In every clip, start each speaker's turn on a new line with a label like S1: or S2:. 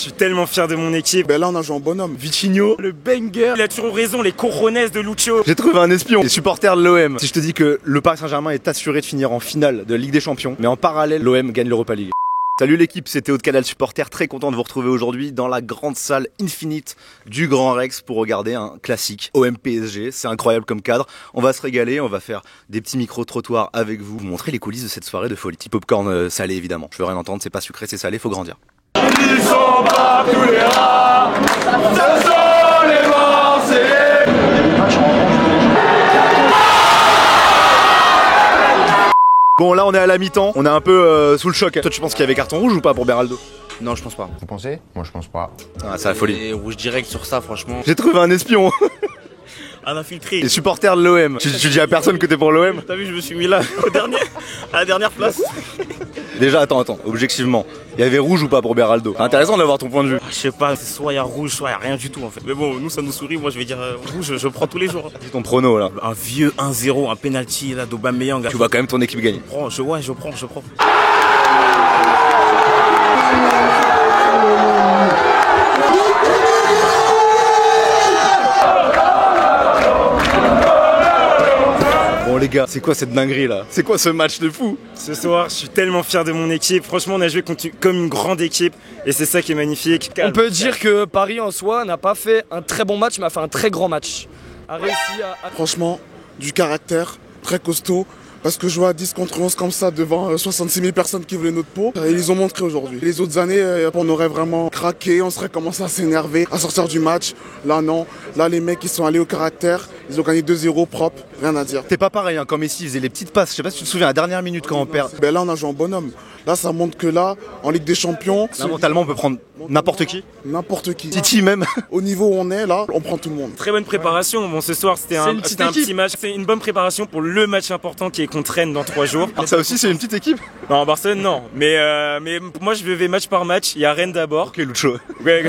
S1: Je suis tellement fier de mon équipe.
S2: Ben là on a joué en bonhomme.
S1: Vitinho, le banger. Il a toujours raison, les coronets de Lucho.
S3: J'ai trouvé un espion, les supporters de l'OM. Si je te dis que le Paris Saint-Germain est assuré de finir en finale de Ligue des Champions, mais en parallèle, l'OM gagne l'Europa League. Salut l'équipe, c'est Théo de Canal Supporter, très content de vous retrouver aujourd'hui dans la grande salle Infinite du Grand Rex pour regarder un classique OM PSG. C'est incroyable comme cadre, on va se régaler, on va faire des petits micro-trottoirs avec vous montrer les coulisses de cette soirée de folie. Petit popcorn salé évidemment, je veux rien entendre, c'est pas sucré, c'est salé, faut grandir.
S4: Ils sont bas tous les rats, ce sont les Marseillais.
S3: Bon là on est à la mi-temps, on est un peu sous le choc. Toi tu penses qu'il y avait carton rouge ou pas pour Beraldo?
S5: Non, je pense pas. Vous pensez? Moi, je pense pas.
S3: Ah c'est la folie.
S5: Et rouge direct sur ça, franchement.
S3: J'ai trouvé un espion.
S1: Un infiltré.
S3: Les supporters de l'OM. Tu dis à personne que t'es pour l'OM?
S1: T'as vu, je me suis mis là, à la dernière place.
S3: Déjà attends, objectivement, il y avait rouge ou pas pour Beraldo? Intéressant d'avoir ton point de vue.
S1: Je sais pas, soit il y a rouge, soit il y a rien du tout en fait. Mais bon, nous ça nous sourit, moi je vais dire rouge, je prends tous les jours.
S3: Dis ton prono là.
S1: Un vieux 1-0, un penalty là d'Aubameyang.
S3: Tu vois quand même ton équipe gagner.
S1: Je prends.
S3: Bon les gars, c'est quoi cette dinguerie là? C'est quoi ce match de fou?
S1: Ce soir, je suis tellement fier de mon équipe. Franchement, on a joué comme une grande équipe et c'est ça qui est magnifique.
S6: On peut dire que Paris en soi n'a pas fait un très bon match, mais a fait un très grand match. A réussi à...
S2: Franchement, du caractère, très costaud. Parce que jouer à 10 contre 11 comme ça devant 66 000 personnes qui voulaient notre peau, ils ont montré aujourd'hui. Les autres années, on aurait vraiment craqué, on serait commencé à s'énerver, à sortir du match. Là non, là les mecs ils sont allés au caractère, ils ont gagné 2-0 propre, rien à dire.
S3: T'es pas pareil hein, quand Messi faisait les petites passes, je sais pas si tu te souviens, à la dernière minute quand on perd.
S2: Ben là on a joué en bonhomme. Là ça montre que là, en Ligue des Champions,
S3: Là mentalement on peut prendre n'importe qui.
S2: N'importe qui.
S3: City même.
S2: Au niveau où on est là, on prend tout le monde.
S1: Très bonne préparation. Bon, ce soir c'était un petit match. C'est une bonne préparation pour le match important qui est contre Rennes dans 3 jours.
S3: Alors ça aussi c'est une petite équipe?
S1: Non, Barcelone non. Mais moi je vais match par match. Il y a Rennes d'abord.
S3: Ok Lucho.
S1: Ouais.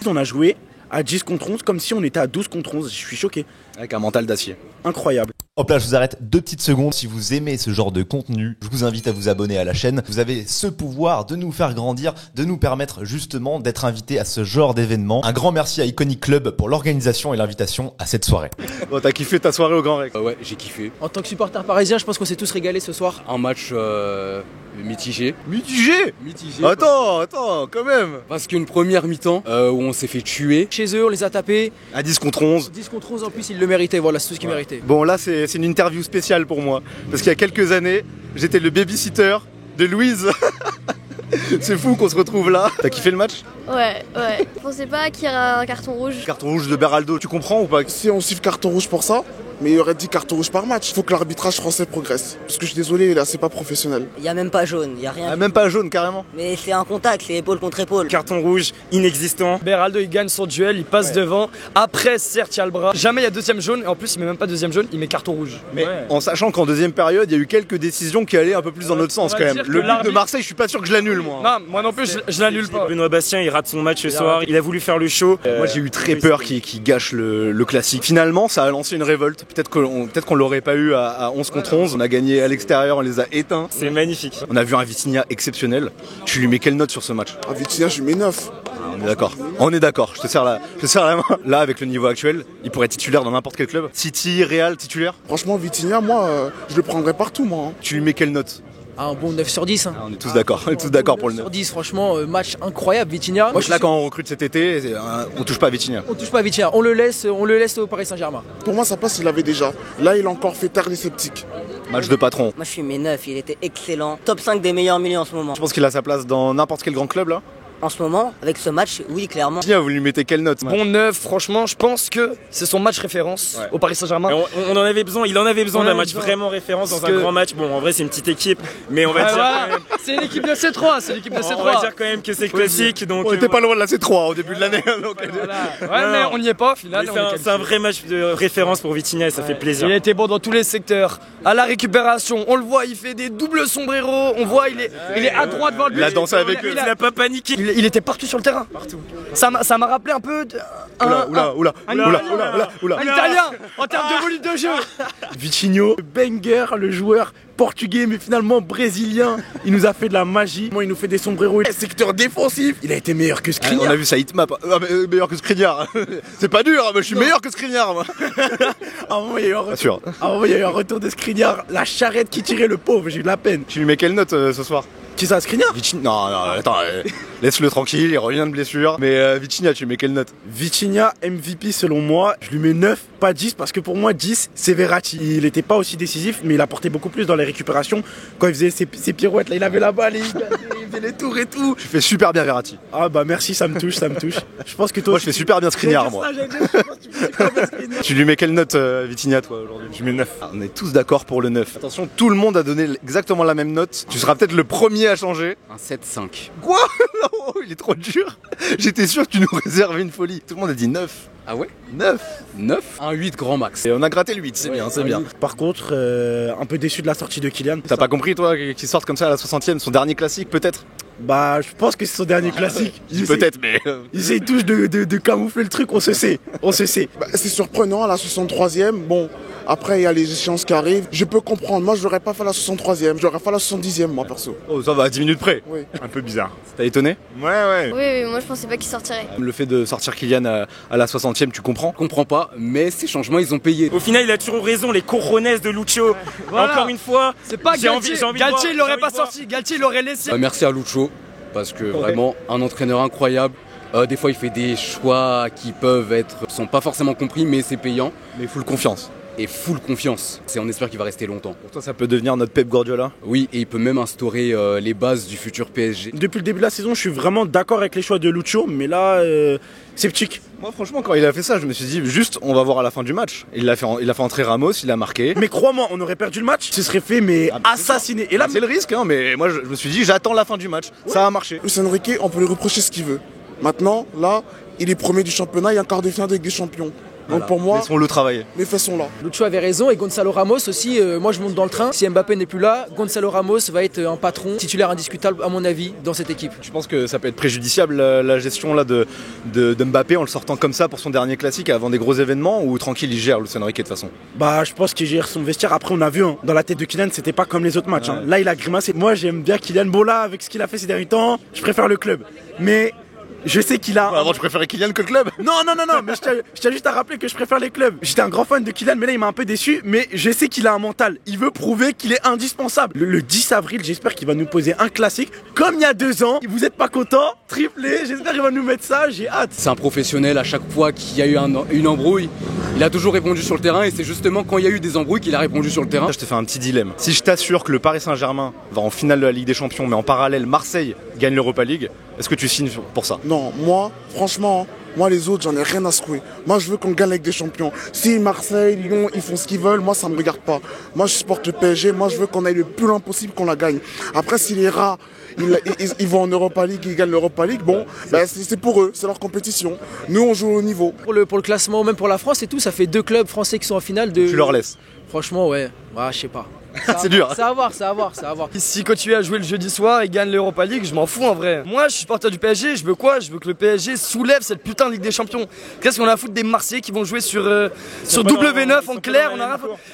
S7: On a joué à 10 contre 11 comme si on était à 12 contre 11. Je suis choqué.
S3: Avec un mental d'acier.
S7: Incroyable.
S8: Hop là, je vous arrête 2 petites secondes. Si vous aimez ce genre de contenu, je vous invite à vous abonner à la chaîne. Vous avez ce pouvoir de nous faire grandir, de nous permettre justement d'être invités à ce genre d'événement. Un grand merci à Iconic Club pour l'organisation et l'invitation à cette soirée.
S3: Bon, t'as kiffé ta soirée au Grand Rex?
S5: Ouais, j'ai kiffé.
S6: En tant que supporter parisien, je pense qu'on s'est tous régalés ce soir.
S5: Un match mitigé.
S3: Mitigé?
S5: Mitigé.
S3: Attends, quand même.
S5: Parce qu'une première mi-temps où on s'est fait tuer.
S6: Chez eux, on les a tapés.
S3: À 10 contre 11.
S6: 10 contre 11 en plus, ils le méritaient. Voilà, c'est tout ce qu'ils méritaient.
S3: Bon là c'est une interview spéciale pour moi. Parce qu'il y a quelques années, j'étais le babysitter de Louise. C'est fou qu'on se retrouve là. T'as kiffé le match?
S9: Ouais. Je pensais pas qu'il y aurait un carton rouge.
S3: Carton rouge de Beraldo, tu comprends ou pas?
S2: Si on siffle carton rouge pour ça, mais il y aurait 10 cartons rouges par match. Il faut que l'arbitrage français progresse. Parce que je suis désolé, là c'est pas professionnel.
S10: Il y a même pas jaune, il y a rien.
S3: Ah, même pas jaune carrément.
S10: Mais c'est un contact, c'est épaule contre épaule.
S1: Carton rouge inexistant.
S6: Beraldo, il gagne son duel, il passe devant. Après, certes, il y a le bras. Jamais il y a deuxième jaune. Et en plus, il met même pas deuxième jaune, il met carton rouge.
S3: Mais en sachant qu'en deuxième période, il y a eu quelques décisions qui allaient un peu plus dans notre sens quand même. Le but de Marseille, je suis pas sûr que je l'annule moi.
S6: Non, moi non plus, je l'annule pas.
S1: Benoît Bastien, il rate son match ce soir. Il a voulu faire le show.
S3: Moi j'ai eu très peur qu'il gâche le classique. Finalement, ça a lancé une révolte. Peut-être qu'on l'aurait pas eu à 11 contre 11. On a gagné à l'extérieur, on les a éteints.
S1: C'est magnifique.
S3: On a vu un Vitinha exceptionnel. Tu lui mets quelle note sur ce match?
S2: À Vitinha, je lui mets 9.
S3: On est d'accord, je te serre la main. Là, avec le niveau actuel, il pourrait être titulaire dans n'importe quel club. City, Real, titulaire.
S2: Franchement, Vitinha, moi, je le prendrais partout, moi. Hein.
S3: Tu lui mets quelle note?
S6: Un bon 9 sur 10.
S3: On est tous d'accord, pour le 9.
S6: Sur 10, franchement, match incroyable, Vitinha.
S3: Moi, là, quand on recrute cet été, on touche pas à Vitinha.
S6: On touche pas à Vitinha, on le laisse au Paris Saint-Germain.
S2: Pour moi, ça passe, il l'avait déjà. Là, il a encore fait taire les sceptiques.
S3: Match de patron.
S10: Moi je suis mes 9, il était excellent. Top 5 des meilleurs milieux en ce moment.
S3: Je pense qu'il a sa place dans n'importe quel grand club là.
S10: En ce moment, avec ce match, oui, clairement.
S3: Tiens, vous lui mettez quelle note?
S6: Bon 9, franchement, je pense que c'est son match référence au Paris Saint-Germain.
S1: On en avait besoin, il en avait besoin d'un match vraiment référence dans un grand match. Bon, en vrai, c'est une petite équipe, mais on va dire.
S6: Voilà. C'est l'équipe de C3,
S1: On va dire quand même que c'est classique. Donc,
S3: on était pas loin de la C3 au début de l'année.
S6: Ouais, mais on n'y est pas au final.
S1: C'est un vrai match de référence pour Vitinha et ça fait plaisir.
S6: Il a été bon dans tous les secteurs. À la récupération, on le voit, il fait des doubles sombreros. On voit, il est à droite devant le but.
S3: Il a dansé avec eux.
S1: Il a pas paniqué.
S6: il était partout sur le terrain. Partout. Ça m'a rappelé un peu un Italien en termes de volume de jeu.
S7: Vitinho, banger, le joueur portugais mais finalement brésilien. Il nous a fait de la magie. Moi, il nous fait des sombreros. Secteur défensif, il a été meilleur que Skriniar.
S3: On a vu sa hitmap. Meilleur que Skriniar. C'est pas dur, mais je suis meilleur que Skriniar. Moi.
S7: À un moment, il y a eu un retour de Skriniar. La charrette qui tirait le pauvre, j'ai eu de la peine.
S3: Tu lui mets quelle note ce soir?
S7: Qui ça, Skriniar?
S3: Non, attends, laisse-le tranquille, il revient de blessure. Mais Vitinha, tu lui mets quelle note?
S7: Vitinha, MVP selon moi, je lui mets 9, pas 10, parce que pour moi 10, c'est Verratti. Il était pas aussi décisif, mais il apportait beaucoup plus dans les récupérations. Quand il faisait ses pirouettes, là, il avait la balle, il faisait les tours et tout.
S3: Tu fais super bien Verratti.
S7: Ah bah merci, ça me touche. Je pense que toi...
S3: Moi je fais super bien Skriniar, moi. Tu lui mets quelle note Vitinha, toi, aujourd'hui?
S1: Je mets 9.
S3: On est tous d'accord pour le 9. Attention, tout le monde a donné exactement la même note. Tu seras peut-être le premier à changer.
S5: Un 7-5.
S3: Quoi? Oh, il est trop dur. J'étais sûr que tu nous réservais une folie. Tout le monde a dit 9.
S5: Ah ouais?
S3: 9.
S5: Un 8 grand max.
S3: Et on a gratté le 8, c'est bien, c'est bien.
S7: Par contre, un peu déçu de la sortie de Kylian.
S3: T'as pas compris, toi, qu'il sorte comme ça à la 60e, son dernier classique, peut-être?
S7: Bah, je pense que c'est son dernier classique.
S3: Peut-être, mais...
S7: Ils essayent tous de camoufler le truc, on se sait.
S2: Bah, c'est surprenant, à la 63e, bon... Après, il y a les échéances qui arrivent. Je peux comprendre. Moi, je l'aurais pas fait à la 63e. Je l'aurais fait à la 70e, moi, perso.
S3: Oh, ça va, à 10 minutes près.
S2: Oui.
S1: Un peu bizarre.
S3: T'as étonné?
S1: Ouais.
S9: Oui, moi je pensais pas qu'il sortirait.
S3: Le fait de sortir Kylian à la 60e, tu comprends?
S5: Comprends pas, mais ces changements, ils ont payé.
S1: Au final, il a toujours raison, les cojones de Lucho. Voilà. Encore une fois,
S6: c'est pas Galtier. Galtier, il l'aurait pas sorti. Galtier, il l'aurait laissé.
S5: Merci à Lucho, parce que vraiment, un entraîneur incroyable. Des fois, il fait des choix qui sont pas forcément compris, mais c'est payant.
S3: Mais full confiance.
S5: Et full confiance. On espère qu'il va rester longtemps.
S3: Pour toi, ça peut devenir notre Pep Guardiola?
S5: Oui, et il peut même instaurer les bases du futur PSG.
S7: Depuis le début de la saison, je suis vraiment d'accord avec les choix de Lucho, mais là, sceptique.
S3: Moi, franchement, quand il a fait ça, je me suis dit, juste, on va voir à la fin du match. Il a fait entrer Ramos, il a marqué.
S7: Mais crois-moi, on aurait perdu le match, ce serait fait, mais assassiné. Et là,
S3: c'est le risque, hein, mais moi, je me suis dit, j'attends la fin du match. Ouais. Ça a marché.
S2: Luis Enrique, on peut lui reprocher ce qu'il veut. Maintenant, là, il est premier du championnat, il y a un quart de finale de Ligue des Champions. Donc pour moi,
S3: laissons-le travailler.
S2: Les faits sont là.
S11: Lucho avait raison et Gonzalo Ramos aussi. Moi je monte dans le train. Si Mbappé n'est plus là, Gonzalo Ramos va être un patron titulaire indiscutable à mon avis dans cette équipe.
S3: Je pense que ça peut être préjudiciable la gestion là de Mbappé en le sortant comme ça pour son dernier classique avant des gros événements, ou tranquille il gère Luis Enrique de toute façon?
S7: Bah je pense qu'il gère son vestiaire. Après on a vu dans la tête de Kylian, c'était pas comme les autres matchs. Là il a grimacé. Moi j'aime bien Kylian. Bon là avec ce qu'il a fait ces derniers temps, je préfère le club. Mais je sais qu'il a...
S3: Avant, je préférais Kylian que le club.
S7: Non, mais je tiens juste à rappeler que je préfère les clubs. J'étais un grand fan de Kylian, mais là, il m'a un peu déçu. Mais je sais qu'il a un mental. Il veut prouver qu'il est indispensable. Le 10 avril, j'espère qu'il va nous poser un classique. Comme il y a 2 ans. Vous êtes pas content? Triplé. J'espère qu'il va nous mettre ça. J'ai hâte.
S5: C'est un professionnel. À chaque fois qu'il y a eu une embrouille, il a toujours répondu sur le terrain. Et c'est justement quand il y a eu des embrouilles qu'il a répondu sur le terrain.
S3: Je te fais un petit dilemme. Si je t'assure que le Paris Saint-Germain va en finale de la Ligue des Champions, mais en parallèle, Marseille gagne l'Europa League, est-ce que tu signes pour ça?
S2: Non, moi, franchement, les autres, j'en ai rien à secouer. Moi, je veux qu'on gagne avec des champions. Si Marseille, Lyon, ils font ce qu'ils veulent, moi, ça me regarde pas. Moi, je supporte le PSG. Moi, je veux qu'on aille le plus loin possible, qu'on la gagne. Après, si les rats, ils vont en Europa League, ils gagnent l'Europa League, bon, ben, c'est pour eux, c'est leur compétition. Nous, on joue au niveau.
S11: Pour le classement, même pour la France et tout, ça fait 2 clubs français qui sont en finale.
S3: Tu leur laisses?
S11: Franchement, ouais. Je sais pas.
S3: C'est dur.
S11: C'est à voir.
S6: Si continue à jouer le jeudi soir et gagne l'Europa League, je m'en fous en vrai. Moi, je suis supporter du PSG, je veux quoi? Je veux que le PSG soulève cette putain de Ligue des Champions. Qu'est-ce qu'on a à foutre des Marseillais qui vont jouer sur W9 en clair?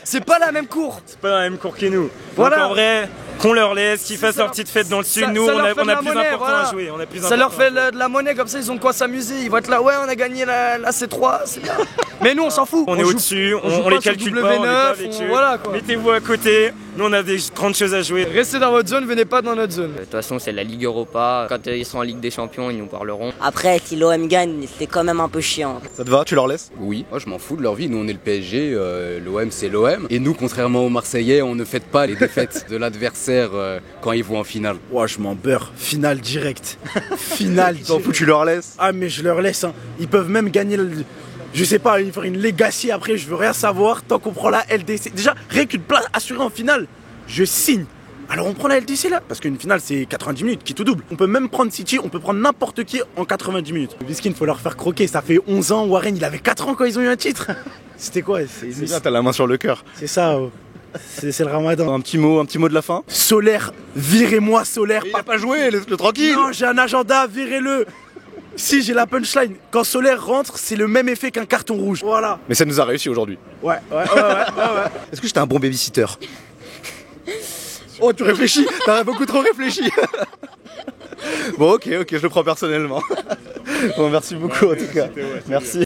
S6: C'est pas la même cour.
S1: C'est pas la même cour que nous.
S6: Voilà.
S1: Donc en vrai, qu'on leur laisse, qu'ils fassent leur petite fête dans le sud. Nous, on a plus important à jouer.
S6: Ça leur fait de la monnaie, comme ça ils ont de quoi s'amuser. Ils vont être là, ouais, on a gagné la C3, c'est bien. Mais nous, on s'en fout.
S1: On est au-dessus, on les calcule pas, on est pas avec eux.
S6: Voilà, quoi.
S1: Mettez-vous à côté. Nous, on a des grandes choses à jouer.
S6: Restez dans votre zone, venez pas dans notre zone.
S12: De toute façon, c'est la Ligue Europa. Quand ils seront en Ligue des Champions, ils nous parleront.
S10: Après, si l'OM gagne, c'est quand même un peu chiant.
S3: Ça te va? Tu leur laisses?
S5: Oui, moi je m'en fous de leur vie. Nous, on est le PSG, l'OM, c'est l'OM. Et nous, contrairement aux Marseillais, on ne fête pas les défaites de l'adversaire quand ils vont en finale.
S7: Ouais, je m'en beurre. Finale direct. Finale direct.
S3: T'en fous, tu leur laisses?
S7: Ah, mais je leur laisse. Ils peuvent même gagner je sais pas, faire une legacy après, je veux rien savoir tant qu'on prend la LDC. Déjà, rien qu'une place assurée en finale, je signe. Alors on prend la LDC là, parce qu'une finale c'est 90 minutes, qui tout double. On peut même prendre City, on peut prendre n'importe qui en 90 minutes. Biskin, faut leur faire croquer, ça fait 11 ans, Warren il avait 4 ans quand ils ont eu un titre. C'était quoi?
S3: C'est bien, t'as la main sur le cœur.
S7: C'est ça. C'est le ramadan.
S3: Un petit mot de la fin.
S7: Solaire, virez-moi Solaire.
S3: Il a pas joué, le tranquille.
S7: Non, j'ai un agenda, virez-le. Si, j'ai la punchline. Quand Solaire rentre, c'est le même effet qu'un carton rouge. Voilà.
S3: Mais ça nous a réussi aujourd'hui.
S7: Ouais.
S3: Est-ce que j'étais un bon babysitter? Oh, tu réfléchis. T'as beaucoup trop réfléchi. Bon, ok, je le prends personnellement. Bon, merci beaucoup en tout cas. Merci.